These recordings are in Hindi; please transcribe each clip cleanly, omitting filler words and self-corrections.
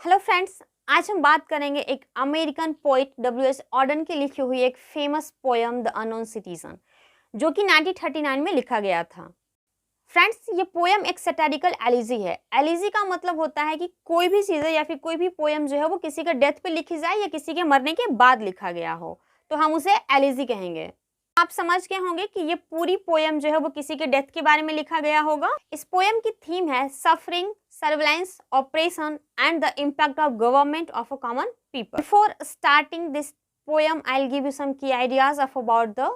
हेलो फ्रेंड्स, आज हम बात करेंगे एक अमेरिकन पोइट W.S. ऑर्डन की लिखी हुई एक famous poem the unknown citizen, जो कि 1939 में लिखा गया था। फ्रेंड्स, ये पोयम एक सैटारिकल एलिजी है। एलिजी का मतलब होता है कि कोई भी चीज़ या फिर कोई भी पोयम जो है वो किसी के डेथ पे लिखी जाए या किसी के मरने के बाद लिखा गया हो, तो हम उसे एलिजी कहेंगे। आप समझ गए होंगे कि ये पूरी पोयम जो है वो किसी के डेथ के बारे में लिखा गया होगा। इस पोयम की थीम है suffering, surveillance, operation and the impact of government of a common people. Before starting this poem, I'll give you some key ideas about the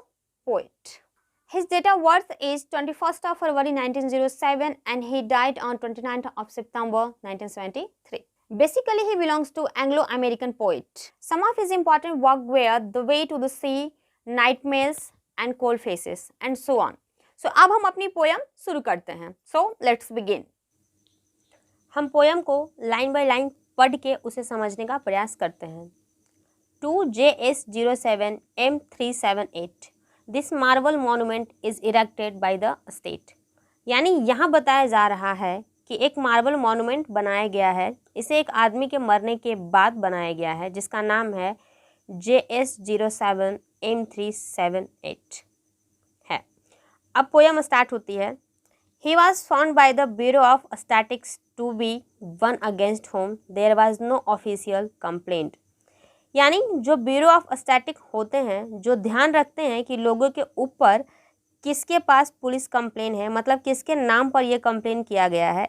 poet. His date of birth is 21st of February 1907 and he died on 29th of September 1973. Basically, he belongs to Anglo-American poet. Some of his important work were The Way to the Sea, Nightmares and Cold Faces and so on. So, अब हम अपनी पोयम शुरू करते हैं. So, let's begin. हम पोयम को लाइन बाय लाइन पढ़ के उसे समझने का प्रयास करते हैं. 2JS07M378 this marble monument is erected by the state. यानी यहाँ बताया जा रहा है कि एक मार्बल मॉन्यूमेंट बनाया गया है. इसे एक आदमी के मरने के बाद बनाया गया है जिसका नाम है JS07M378 है. अब पोयम स्टार्ट होती है. He was found by the Bureau of Statistics to be one against whom there was no official complaint. यानी जो ब्यूरो ऑफ स्टैटिक होते हैं, जो ध्यान रखते हैं कि लोगों के ऊपर किसके पास पुलिस कंप्लेन है, मतलब किसके नाम पर यह कंप्लेन किया गया है,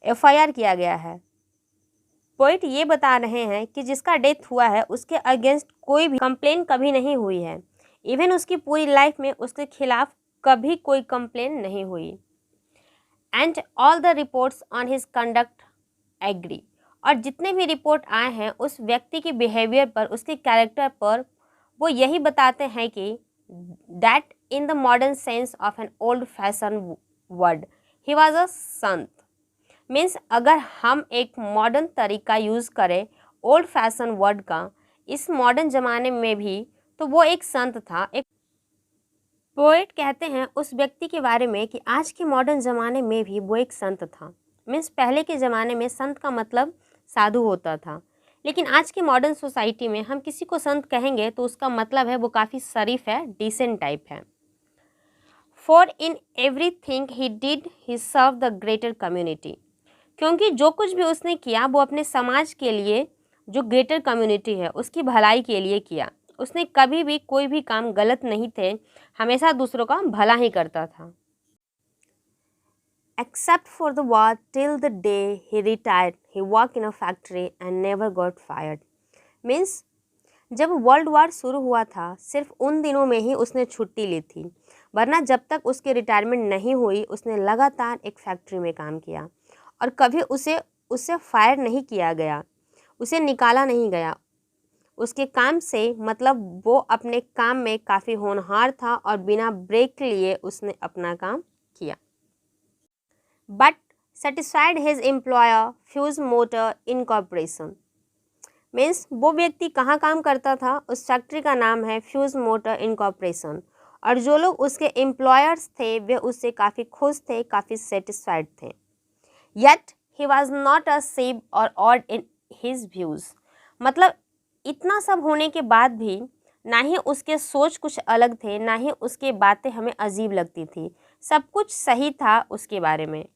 FIR किया गया है. पोइट ये बता रहे हैं कि जिसका डेथ हुआ है उसके अगेंस्ट कोई भी कंप्लेन कभी नहीं हुई है. इवन उसकी पूरी लाइफ में उसके खिलाफ कभी कोई कंप्लेन नहीं हुई. And all the reports on his conduct agree. और जितने भी रिपोर्ट आए हैं उस व्यक्ति की बिहेवियर पर, उसके कैरेक्टर पर, वो यही बताते हैं कि that in the modern sense of an old fashion word he was a Sant. Means अगर हम एक मॉडर्न तरीका यूज़ करें ओल्ड फैशन वर्ड का इस मॉडर्न ज़माने में भी, तो वो एक संत था. एक पोएट कहते हैं उस व्यक्ति के बारे में कि आज के मॉडर्न ज़माने में भी वो एक संत था. मीन्स पहले के ज़माने में संत का मतलब साधु होता था, लेकिन आज की मॉडर्न सोसाइटी में हम किसी को संत कहेंगे तो उसका मतलब है वो काफ़ी शरीफ है, डिसेंट टाइप है. For in everything he did he serve the greater community. क्योंकि जो कुछ भी उसने किया वो अपने समाज के लिए, जो ग्रेटर कम्युनिटी है उसकी भलाई के लिए किया. उसने कभी भी कोई भी काम गलत नहीं थे, हमेशा दूसरों का भला ही करता था. Except for the war, till the day he retired, he worked in a factory and never got fired. Means जब वर्ल्ड वार शुरू हुआ था सिर्फ उन दिनों में ही उसने छुट्टी ली थी, वरना जब तक उसकी रिटायरमेंट नहीं हुई उसने लगातार एक फैक्ट्री में काम किया और कभी उसे फायर नहीं किया गया, उसे निकाला नहीं गया. उसके काम से मतलब वो अपने काम में काफ़ी होनहार था और बिना ब्रेक लिए उसने अपना काम किया. But satisfied his employer Fuse Motor Incorporation. Means वो व्यक्ति कहाँ काम करता था, उस फैक्ट्री का नाम है फ्यूज मोटर इनकॉर्पोरेशन. और जो लोग उसके एम्प्लॉयर्स थे वे उससे काफ़ी खुश थे, काफ़ी सेटिस्फाइड थे. Yet he was not a sib or odd in his views. मतलब इतना सब होने के बाद भी ना ही उसके सोच कुछ अलग थे, ना ही उसके बातें हमें अजीब लगती थी. सब कुछ सही था उसके बारे में.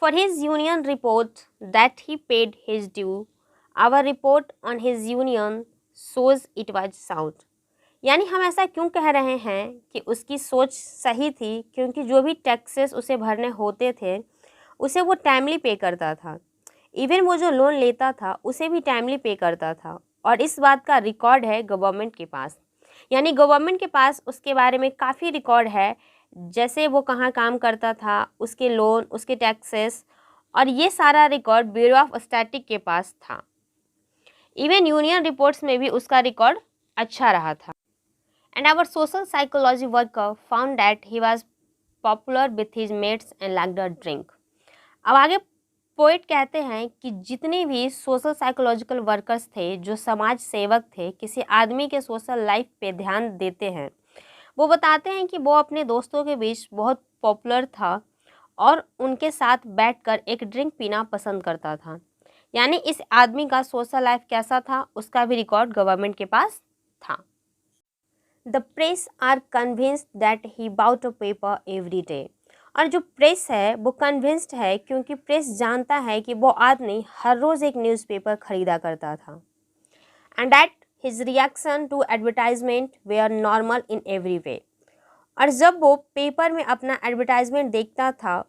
For his union report that he paid his due, our report on his union shows it was sound. यानी हम ऐसा क्यों कह रहे हैं कि उसकी सोच सही थी, क्योंकि जो भी टैक्सेस उसे भरने होते थे उसे वो टाइमली पे करता था. इवन वो जो लोन लेता था उसे भी टाइमली पे करता था. और इस बात का रिकॉर्ड है गवर्नमेंट के पास. यानी गवर्नमेंट के पास उसके बारे में काफ़ी रिकॉर्ड है, जैसे वो कहाँ काम करता था, उसके लोन, उसके टैक्सेस, और ये सारा रिकॉर्ड ब्यूरो ऑफ स्टैटिक के पास था. इवन यूनियन रिपोर्ट्स में भी उसका रिकॉर्ड अच्छा रहा था. And our social psychology worker found that he was popular with his mates and liked a drink. अब आगे पोइट कहते हैं कि जितने भी सोशल साइकोलॉजिकल वर्कर्स थे, जो समाज सेवक थे, किसी आदमी के सोशल लाइफ पे ध्यान देते हैं, वो बताते हैं कि वो अपने दोस्तों के बीच बहुत पॉपुलर था और उनके साथ बैठकर एक ड्रिंक पीना पसंद करता था. यानी इस आदमी का सोशल लाइफ कैसा था उसका भी रिकॉर्ड गवर्नमेंट के पास था। The press are convinced that he bought a paper every day. और जो प्रेस है वो कन्विंस्ड है क्योंकि प्रेस जानता है कि वो आदमी हर रोज़ एक न्यूज़पेपर खरीदा करता था। And that his reaction to advertisement were normal in every way. और जब वो पेपर में अपना एडवर्टाइजमेंट देखता था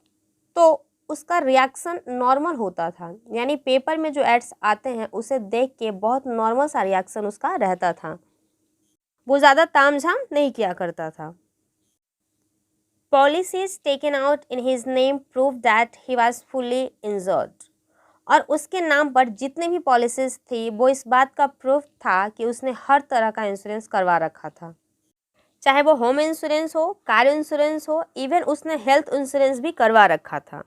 तो उसका रिएक्शन नॉर्मल होता था, यानी पेपर में जो एड्स आते हैं उसे देख के बहुत नॉर्मल सा रिएक्शन उसका रहता था, वो ज़्यादा तामझाम नहीं किया करता था। Policies taken out in his name prove that he was fully injured. और उसके नाम पर जितने भी पॉलिसीज थी वो इस बात का प्रूफ था कि उसने हर तरह का इंश्योरेंस करवा रखा था, चाहे वो होम इंश्योरेंस हो, कार इंश्योरेंस हो, इवन उसने हेल्थ इंश्योरेंस भी करवा रखा था।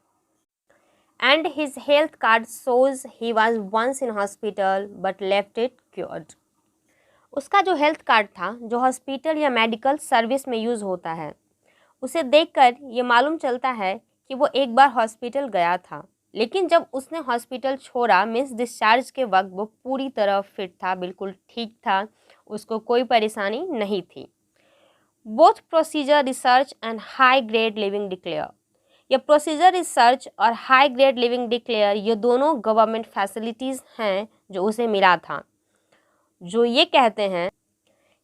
And his health card shows he was once in hospital but left it cured. उसका जो हेल्थ कार्ड था जो हॉस्पिटल या मेडिकल सर्विस में यूज़ होता है, उसे देखकर ये मालूम चलता है कि वो एक बार हॉस्पिटल गया था, लेकिन जब उसने हॉस्पिटल छोड़ा मीन्स डिस्चार्ज के वक्त वो पूरी तरह फिट था, बिल्कुल ठीक था, उसको कोई परेशानी नहीं थी। Both procedure research and high grade living declare. ये प्रोसीजर रिसर्च और हाई ग्रेड लिविंग डिक्लेयर ये दोनों गवर्नमेंट फैसिलिटीज़ हैं जो उसे मिला था, जो ये कहते हैं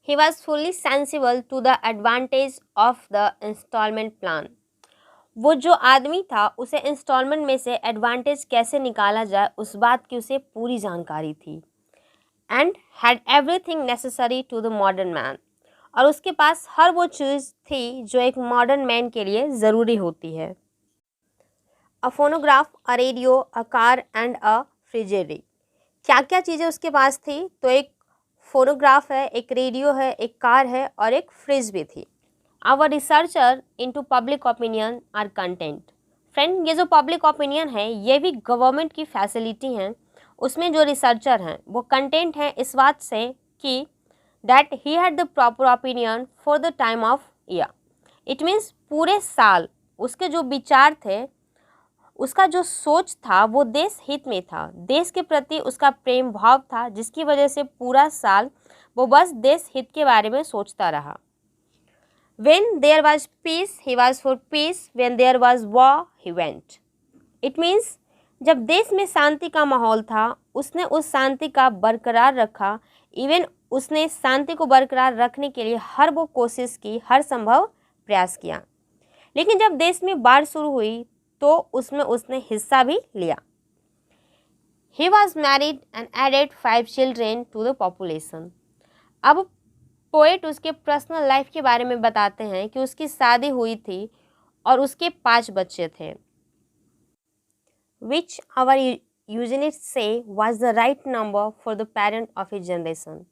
he was fully sensible to the advantage of the instalment plan. वो जो आदमी था उसे इंस्टॉलमेंट में से एडवांटेज कैसे निकाला जाए उस बात की उसे पूरी जानकारी थी। And had everything necessary to the modern man. और उसके पास हर वो चीज़ थी जो एक मॉडर्न मैन के लिए ज़रूरी होती है। A phonograph, a radio, a car and a fridgery. क्या क्या चीज़ें उसके पास थी? तो एक फोनोग्राफ है, एक रेडियो है, एक कार है और एक फ्रिज भी थी। Our researcher into public opinion are content. Friend, ये जो पब्लिक ओपिनियन है ये भी गवर्नमेंट की फैसिलिटी हैं। उसमें जो रिसर्चर हैं वो कंटेंट हैं इस बात से कि that he had the proper opinion for the time of year. It means पूरे साल उसके जो विचार थे, उसका जो सोच था वो देश हित में था, देश के प्रति उसका प्रेम भाव था, जिसकी वजह से पूरा साल वो बस देश हित के बारे में सोचता रहा। When there was peace, he was for peace. When there was war, he went. It means जब देश में शांति का माहौल था उसने उस शांति का बरकरार रखा। इवन उसने शांति को बरकरार रखने के लिए हर वो कोशिश की, हर संभव प्रयास किया। लेकिन जब देश में बाढ़ शुरू हुई तो उसमें उसने हिस्सा भी लिया। He was married and added 5 children to the population. अब पोएट उसके पर्सनल लाइफ के बारे में बताते हैं कि उसकी शादी हुई थी और उसके 5 बच्चे थे, विच आवर यूजनिस्ट से was the right number for the parent of his generation.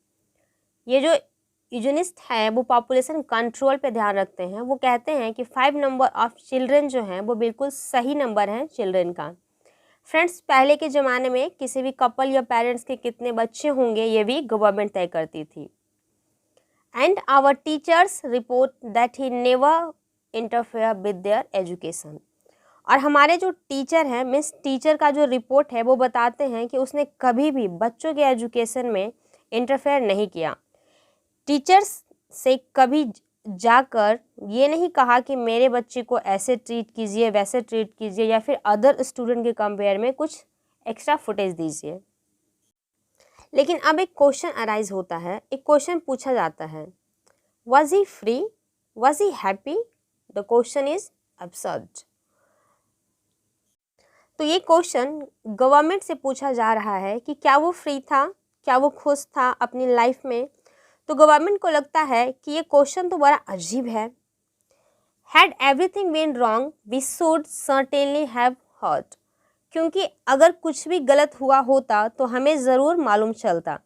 ये जो यूजनिस्ट है वो पॉपुलेशन कंट्रोल पे ध्यान रखते हैं। वो कहते हैं कि 5 नंबर ऑफ चिल्ड्रन जो हैं वो बिल्कुल सही नंबर है चिल्ड्रन का। फ्रेंड्स, पहले के ज़माने में किसी भी कपल या पेरेंट्स के कितने बच्चे होंगे ये भी गवर्नमेंट तय करती थी। And our teachers report that he never interfere with their education. और हमारे जो टीचर हैं, मिस टीचर का जो रिपोर्ट है वो बताते हैं कि उसने कभी भी बच्चों के एजुकेशन में इंटरफेयर नहीं किया। टीचर्स से कभी जाकर ये नहीं कहा कि मेरे बच्चे को ऐसे ट्रीट कीजिए, वैसे ट्रीट कीजिए, या फिर अदर स्टूडेंट के कंपेयर में कुछ एक्स्ट्रा फुटेज दीजिए। लेकिन अब एक क्वेश्चन अराइज होता है, एक क्वेश्चन पूछा जाता है, was he free, was he happy? The question is absurd. तो ये क्वेश्चन गवर्नमेंट से पूछा जा रहा है कि क्या वो फ्री था, क्या वो खुश था अपनी लाइफ में। तो गवर्नमेंट को लगता है कि ये क्वेश्चन तो बड़ा अजीब है। Had everything been wrong we should certainly have heard. क्योंकि अगर कुछ भी गलत हुआ होता तो हमें ज़रूर मालूम चलता।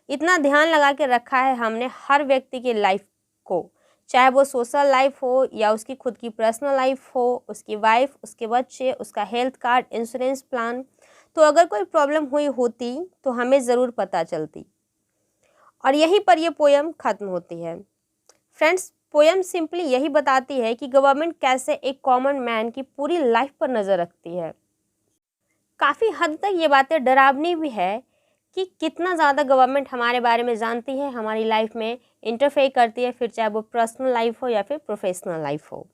इतना ध्यान लगा के रखा है हमने हर व्यक्ति की लाइफ को, चाहे वो सोशल लाइफ हो या उसकी खुद की पर्सनल लाइफ हो, उसकी वाइफ, उसके बच्चे, उसका हेल्थ कार्ड, इंश्योरेंस प्लान। तो अगर कोई प्रॉब्लम हुई होती तो हमें ज़रूर पता चलती। और यहीं पर ये पोयम ख़त्म होती है। फ्रेंड्स, पोयम सिंपली यही बताती है कि गवर्नमेंट कैसे एक कॉमन मैन की पूरी लाइफ पर नज़र रखती है। काफ़ी हद तक ये बातें डरावनी भी है कि कितना ज़्यादा गवर्नमेंट हमारे बारे में जानती है, हमारी लाइफ में इंटरफेयर करती है, फिर चाहे वो पर्सनल लाइफ हो या फिर प्रोफेशनल लाइफ हो।